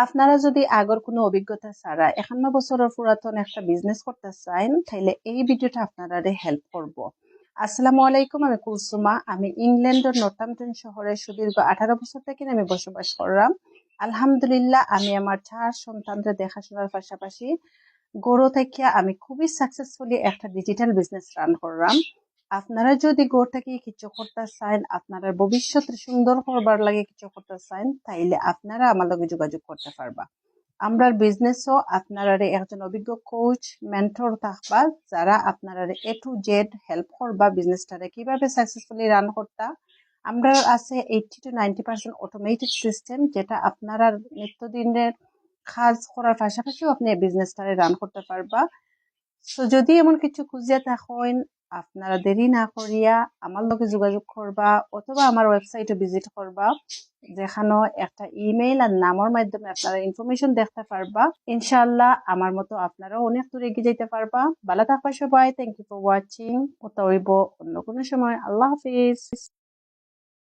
আপনারা যদি আগর কোনো অভিজ্ঞতা ছাড়া 51 বছরের পুরাতন একটা বিজনেস করতে চান তাহলে এই ভিডিওটা আপনারা হেল্প করব। আসসালামু আলাইকুম, আমি কুলসুমা। আমি ইংল্যান্ডের নর্থাম্পটন শহরে সুদীর্ঘ 18 বছর থেকে আমি বসবাস করলাম। আলহামদুলিল্লাহ, আমি আমার 4 সন্তানদের দেখাশোনার পাশাপাশি গড় থেকে আমি খুবই সাকসেসফুলি একটা ডিজিটাল বিজনেস রান করলাম। আপনারা যদি গড় থেকে কিছু করতে চান, আপনারা ভবিষ্যৎ সুন্দর করবার লাগে কিছু করতে চান, তাইলে আপনারা আমার লগে যোগাযোগ করতে পারবা। আমরা বিজনেসও আপনারা একজন অভিজ্ঞ কোচ মেন্টর থাকবা, যারা আপনারা A to Z হেল্প করবা বিজনেসটারে কিভাবে সাকসেসফুলি রান করতা। আমরা আছে 80 to 90% অটোমেটেড সিস্টেম, যেটা আপনারা নিত্যদিনের কাজ করার পাশাপাশিও আপনি বিজনেসটারে রান করতে পারবা। সো যদি এমন কিছু খুঁজিয়া থাকেন, আপনারা দেরি না করিয়া আমার লগে যোগাযোগ করবা অথবা আমার ওয়েবসাইটে ভিজিট করবা, যেখানে একটা ইমেইল আর নামের মাধ্যমে আপনারা ইনফরমেশন দেখতে পারবা। ইনশাআল্লাহ আমার মতো আপনারাও অনেক দূর এগিয়ে যেতে পারবা। ভালো থাকবা সবাই। Thank you for watching. কথা হইব অন্য কোনো সময়। আল্লাহ হাফিজ।